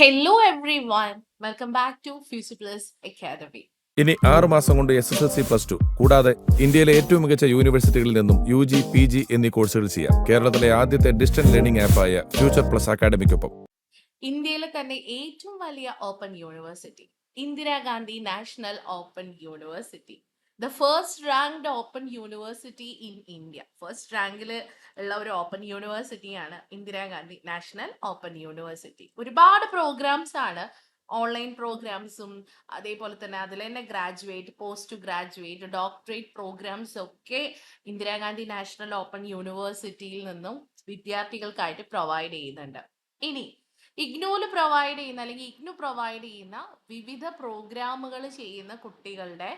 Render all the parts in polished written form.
Hello everyone, welcome back to Future Plus Academy. ഇനി 6 മാസം കൊണ്ട് SSLC +2 കൂടാതെ ഇന്ത്യയിലെ ഏറ്റവും മികച്ച യൂണിവേഴ്സിറ്റികളിൽ നിന്നും UG, PG എന്നീ കോഴ്സുകൾ ചെയ്യാം. കേരളത്തിലെ ആദ്യത്തെ ഡിസ്റ്റന്റ് ലേണിംഗ് ആപ്പായ ഫ്യൂച്ചർ പ്ലസ് അക്കാഡമിക്കൊപ്പം ഇന്ത്യയിലെ തന്നെ ഏറ്റവും വലിയ open university Indira Gandhi national open university, the first ranked open university in India. First റാങ്കിൽ ഉള്ള ഒരു open യൂണിവേഴ്സിറ്റിയാണ് Indira Gandhi national open university. ഒരുപാട് പ്രോഗ്രാംസ് ആണ്, ഓൺലൈൻ പ്രോഗ്രാംസും അതേപോലെ തന്നെ അതിൽ തന്നെ graduate, post graduate, doctorate programmes ഒക്കെ ഇന്ദിരാഗാന്ധി നാഷണൽ ഓപ്പൺ യൂണിവേഴ്സിറ്റിയിൽ നിന്നും വിദ്യാർത്ഥികൾക്കായിട്ട് പ്രൊവൈഡ് ചെയ്യുന്നുണ്ട്. ഇനി ഇഗ്നോല് പ്രൊവൈഡ് ചെയ്യുന്ന അല്ലെങ്കിൽ ഇഗ്നു പ്രൊവൈഡ് ചെയ്യുന്ന വിവിധ പ്രോഗ്രാമുകൾ ചെയ്യുന്ന കുട്ടികളുടെ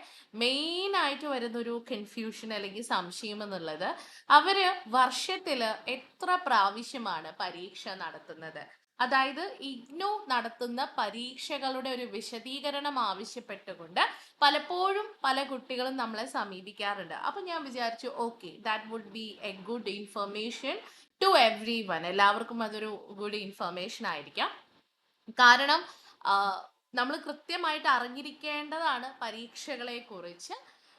മെയിൻ ആയിട്ട് വരുന്നൊരു കൺഫ്യൂഷൻ അല്ലെങ്കിൽ സംശയം എന്നുള്ളത്, അവര് വർഷത്തിൽ എത്ര പ്രാവശ്യമാണ് പരീക്ഷ നടത്തുന്നത്. അതായത് ഇഗ്നു നടത്തുന്ന പരീക്ഷകളുടെ ഒരു വിശദീകരണം ആവശ്യപ്പെട്ടുകൊണ്ട് പലപ്പോഴും പല കുട്ടികളും നമ്മളെ സമീപിക്കാറുണ്ട്. അപ്പൊ ഞാൻ വിചാരിച്ചു, okay, that would be a good information to every one. എല്ലാവർക്കും അതൊരു ഗുഡ് ഇൻഫർമേഷൻ ആയിരിക്കാം. കാരണം നമ്മൾ കൃത്യമായിട്ട് അറിഞ്ഞിരിക്കേണ്ടതാണ് പരീക്ഷകളെ കുറിച്ച്.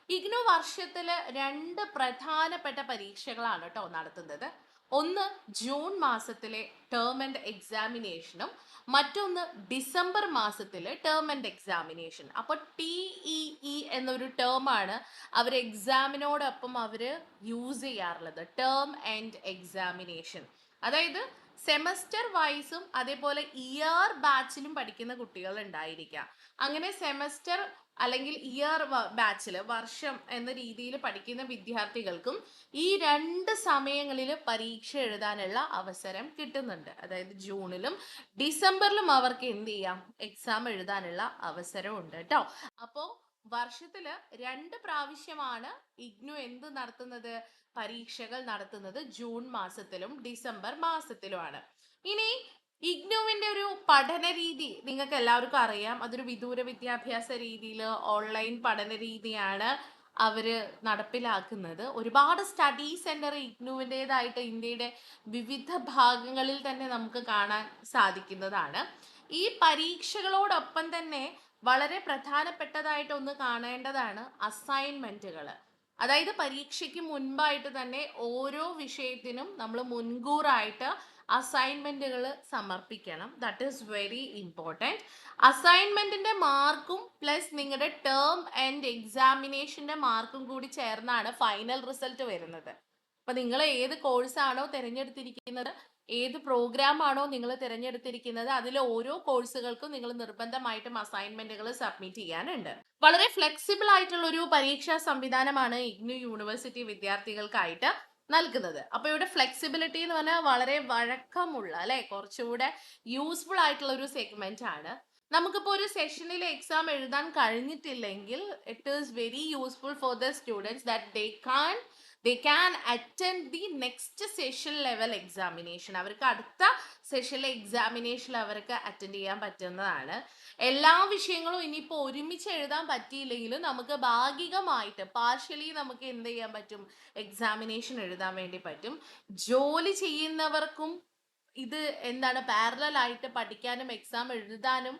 ഇഗ്നു വർഷത്തിൽ 2 പ്രധാനപ്പെട്ട പരീക്ഷകളാണ് കേട്ടോ നടത്തുന്നത്. ഒന്ന് ജൂൺ മാസത്തിലെ ടേം ആൻഡ് എക്സാമിനേഷനും മറ്റൊന്ന് ഡിസംബർ മാസത്തിലെ ടേം ആൻഡ് എക്സാമിനേഷൻ. അപ്പോൾ TEE എന്നൊരു ടേമാണ് അവർ എക്സാമിനോടൊപ്പം അവർ യൂസ് ചെയ്യാറുള്ളത്, ടേം ആൻഡ് എക്സാമിനേഷൻ. അതായത് സെമസ്റ്റർ വൈസും അതേപോലെ ഇയർ ബാച്ചിലും പഠിക്കുന്ന കുട്ടികൾ ഉണ്ടായിരിക്കാം. അങ്ങനെ സെമസ്റ്റർ അല്ലെങ്കിൽ ഇയർ ബാച്ചിൽ, വർഷം എന്ന രീതിയിൽ പഠിക്കുന്ന വിദ്യാർത്ഥികൾക്കും ഈ 2 സമയങ്ങളിൽ പരീക്ഷ എഴുതാനുള്ള അവസരം കിട്ടുന്നുണ്ട്. അതായത് ജൂണിലും ഡിസംബറിലും അവർക്ക് എന്ത് ചെയ്യാം, എക്സാം എഴുതാനുള്ള അവസരം ഉണ്ട് കേട്ടോ. അപ്പോൾ വർഷത്തില് 2 പ്രാവശ്യമാണ് ഇഗ്നു എന്ത് നടത്തുന്നത്, പരീക്ഷകൾ നടത്തുന്നത്. ജൂൺ മാസത്തിലും ഡിസംബർ മാസത്തിലുമാണ്. ഇനി ഇഗ്നുവിന്റെ ഒരു പഠന രീതി നിങ്ങൾക്ക് എല്ലാവർക്കും അറിയാം. അതൊരു വിദൂര വിദ്യാഭ്യാസ രീതിയിൽ ഓൺലൈൻ പഠന രീതിയാണ് അവര് നടപ്പിലാക്കുന്നത്. ഒരുപാട് സ്റ്റഡി സെന്റർ ഇഗ്നുവിൻ്റെതായിട്ട് ഇന്ത്യയുടെ വിവിധ ഭാഗങ്ങളിൽ തന്നെ നമുക്ക് കാണാൻ സാധിക്കുന്നതാണ്. ഈ പരീക്ഷകളോടൊപ്പം തന്നെ വളരെ പ്രധാനപ്പെട്ടതായിട്ട് ഒന്ന് കാണേണ്ടതാണ് അസൈൻമെന്റുകൾ. അതായത് പരീക്ഷയ്ക്ക് മുൻപായിട്ട് തന്നെ ഓരോ വിഷയത്തിനും നമ്മൾ മുൻകൂറായിട്ട് അസൈൻമെന്റുകൾ സമർപ്പിക്കണം. That is very important. അസൈൻമെന്റിന്റെ മാർക്കും പ്ലസ് നിങ്ങളുടെ ടേം ആൻഡ് എക്സാമിനേഷന്റെ മാർക്കും കൂടി ചേർന്നാണ് ഫൈനൽ റിസൾട്ട് വരുന്നത്. അപ്പൊ നിങ്ങൾ ഏത് കോഴ്സാണോ തിരഞ്ഞെടുത്തിരിക്കുന്നത്, ഏത് പ്രോഗ്രാം ആണോ നിങ്ങൾ തിരഞ്ഞെടുത്തിരിക്കുന്നത്, അതിൽ ഓരോ കോഴ്സുകൾക്കും നിങ്ങൾ നിർബന്ധമായിട്ടും അസൈൻമെന്റുകൾ സബ്മിറ്റ് ചെയ്യാനുണ്ട്. വളരെ ഫ്ലെക്സിബിൾ ആയിട്ടുള്ള ഒരു പരീക്ഷാ സംവിധാനമാണ് ഇഗ്നു യൂണിവേഴ്സിറ്റി വിദ്യാർത്ഥികൾക്കായിട്ട് നൽകുന്നത്. അപ്പൊ ഇവിടെ ഫ്ലെക്സിബിലിറ്റി എന്ന് പറഞ്ഞാൽ വളരെ വഴക്കമുള്ള, അല്ലെ, കുറച്ചുകൂടെ യൂസ്ഫുൾ ആയിട്ടുള്ള ഒരു സെഗ്മെന്റ് ആണ്. നമുക്കിപ്പോൾ ഒരു സെഷനിൽ എക്സാം എഴുതാൻ കഴിഞ്ഞിട്ടില്ലെങ്കിൽ it is very useful for the students that they can attend the next session level examination. അവർക്ക് അടുത്ത സെഷനിലെ എക്സാമിനേഷനിൽ അവർക്ക് അറ്റൻഡ് ചെയ്യാൻ പറ്റുന്നതാണ്. എല്ലാ വിഷയങ്ങളും ഇനിയിപ്പോൾ ഒരുമിച്ച് എഴുതാൻ പറ്റിയില്ലെങ്കിലും നമുക്ക് ഭാഗികമായിട്ട് പാർഷ്യലി നമുക്ക് എന്ത് ചെയ്യാൻ പറ്റും, എക്സാമിനേഷൻ എഴുതാൻ വേണ്ടി പറ്റും. ജോലി ചെയ്യുന്നവർക്കും ഇത് എന്താണ്, പാരലൽ ആയിട്ട് പഠിക്കാനും എക്സാം എഴുതാനും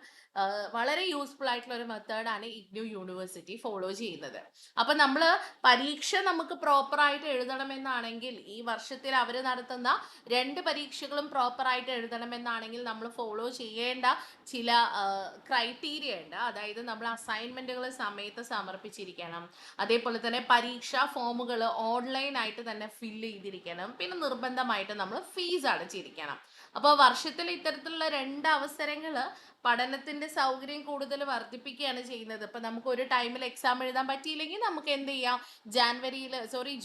വളരെ യൂസ്ഫുൾ ആയിട്ടുള്ള ഒരു മെത്തേഡാണ് ഇഗ്നു യൂണിവേഴ്സിറ്റി ഫോളോ ചെയ്യുന്നത്. അപ്പൊ നമ്മൾ പരീക്ഷ നമുക്ക് പ്രോപ്പറായിട്ട് എഴുതണമെന്നാണെങ്കിൽ, ഈ വർഷത്തിൽ അവർ നടത്തുന്ന 2 പരീക്ഷകളും പ്രോപ്പറായിട്ട് എഴുതണമെന്നാണെങ്കിൽ നമ്മൾ ഫോളോ ചെയ്യേണ്ട ചില ക്രൈറ്റീരിയ ഉണ്ട്. അതായത് നമ്മൾ അസൈൻമെന്റുകൾ സമയത്ത് സമർപ്പിച്ചിരിക്കണം, അതേപോലെ തന്നെ പരീക്ഷാ ഫോമുകൾ ഓൺലൈൻ ആയിട്ട് തന്നെ ഫില്ല് ചെയ്തിരിക്കണം, പിന്നെ നിർബന്ധമായിട്ട് നമ്മൾ ഫീസ് അടച്ചിരിക്കണം. അപ്പോൾ വർഷത്തിൽ ഇത്തരത്തിലുള്ള 2 അവസരങ്ങൾ പഠനത്തിന്റെ സൗകര്യം കൂടുതൽ വർദ്ധിപ്പിക്കുകയാണ് ചെയ്യുന്നത്. ഇപ്പൊ നമുക്ക് ഒരു ടൈമിൽ എക്സാം എഴുതാൻ പറ്റിയില്ലെങ്കിൽ നമുക്ക് എന്ത് ചെയ്യാം,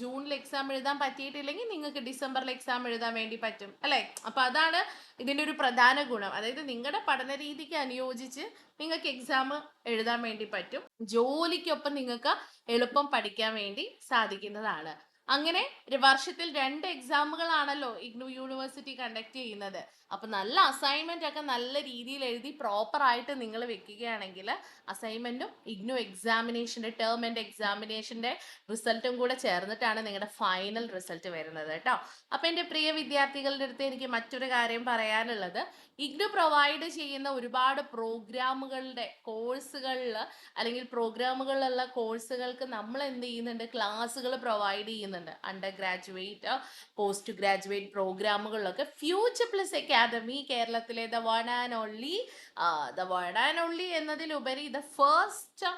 ജൂണിൽ എക്സാം എഴുതാൻ പറ്റിയിട്ടില്ലെങ്കിൽ നിങ്ങൾക്ക് ഡിസംബറിൽ എക്സാം എഴുതാൻ വേണ്ടി പറ്റും, അല്ലെ. അപ്പൊ അതാണ് ഇതിന്റെ ഒരു പ്രധാന ഗുണം. അതായത് നിങ്ങളുടെ പഠന രീതിക്ക് അനുയോജിച്ച് നിങ്ങൾക്ക് എക്സാം എഴുതാൻ വേണ്ടി പറ്റും. ജോലിക്കൊപ്പം നിങ്ങൾക്ക് എളുപ്പം പഠിക്കാൻ വേണ്ടി സാധിക്കുന്നതാണ്. അങ്ങനെ വർഷത്തിൽ 2 എക്സാമുകളാണല്ലോ ഇഗ്നു യൂണിവേഴ്സിറ്റി കണ്ടക്ട് ചെയ്യുന്നത്. അപ്പോൾ നല്ല അസൈൻമെൻ്റ് ഒക്കെ നല്ല രീതിയിൽ എഴുതി പ്രോപ്പറായിട്ട് നിങ്ങൾ വെക്കുകയാണെങ്കിൽ അസൈൻമെൻറ്റും ഇഗ്നു എക്സാമിനേഷൻ്റെ ടേം ആൻഡ് എക്സാമിനേഷൻ്റെ റിസൾട്ടും കൂടെ ചേർന്നിട്ടാണ് നിങ്ങളുടെ ഫൈനൽ റിസൾട്ട് വരുന്നത് കേട്ടോ. അപ്പോൾ എൻ്റെ പ്രിയ വിദ്യാർത്ഥികളുടെ അടുത്ത് എനിക്ക് മറ്റൊരു കാര്യം പറയാനുള്ളത്, ഇഗ്നു പ്രൊവൈഡ് ചെയ്യുന്ന ഒരുപാട് പ്രോഗ്രാമുകളുടെ കോഴ്സുകളിൽ അല്ലെങ്കിൽ പ്രോഗ്രാമുകളിലുള്ള കോഴ്സുകൾക്ക് നമ്മൾ എന്ത് ചെയ്യുന്നുണ്ട്, ക്ലാസ്സുകൾ പ്രൊവൈഡ് ചെയ്യുന്നുണ്ട്. അണ്ടർ ഗ്രാജുവേറ്റ്, പോസ്റ്റ് ഗ്രാജുവേറ്റ് പ്രോഗ്രാമുകളിലൊക്കെ ഫ്യൂച്ചർ പ്ലസ് അക്കാദമി കേരളത്തിലെ ദ വൺ ആൻഡ് ഓൺലി എന്നതിലുപരി the first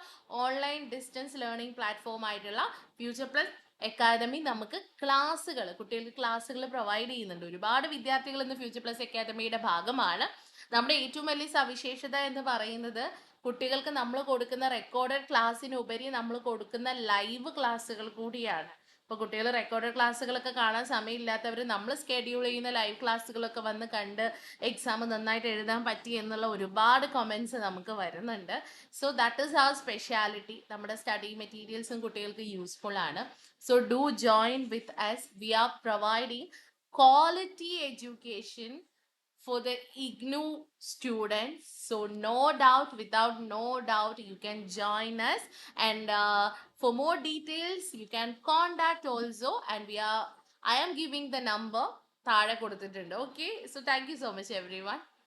online distance learning platform ആയിട്ടുള്ള ഫ്യൂച്ചർ പ്ലസ് അക്കാദമി നമുക്ക് ക്ലാസ്സുകൾ, കുട്ടികൾക്ക് ക്ലാസ്സുകൾ പ്രൊവൈഡ് ചെയ്യുന്നുണ്ട്. ഒരുപാട് വിദ്യാർത്ഥികൾ ഇന്ന് ഫ്യൂച്ചർ പ്ലസ് അക്കാദമിയുടെ ഭാഗമാണ്. നമ്മുടെ ഏറ്റവും വലിയ സവിശേഷത എന്ന് പറയുന്നത് കുട്ടികൾക്ക് നമ്മൾ കൊടുക്കുന്ന റെക്കോർഡഡ് ക്ലാസ്സിനുപരി നമ്മൾ കൊടുക്കുന്ന ലൈവ് ക്ലാസ്സുകൾ കൂടിയാണ്. ഇപ്പോൾ കുട്ടികൾ റെക്കോർഡഡ് ക്ലാസ്സുകളൊക്കെ കാണാൻ സമയമില്ലാത്തവർ നമ്മൾ സ്കെഡ്യൂൾ ചെയ്യുന്ന ലൈവ് ക്ലാസ്സുകളൊക്കെ വന്ന് കണ്ട് എക്സാം നന്നായിട്ട് എഴുതാൻ പറ്റി എന്നുള്ള ഒരുപാട് കമൻസ് നമുക്ക് വരുന്നുണ്ട്. So that is our speciality. നമ്മുടെ സ്റ്റഡി മെറ്റീരിയൽസും കുട്ടികൾക്ക് യൂസ്ഫുൾ ആണ്. So do join with us. We are providing quality education for the IGNU students. So without no doubt, you can join us. And for more details, you can contact also. And I am giving the number. താഴെ കൊടുത്തിട്ടുണ്ട്. Okay. So thank you so much everyone.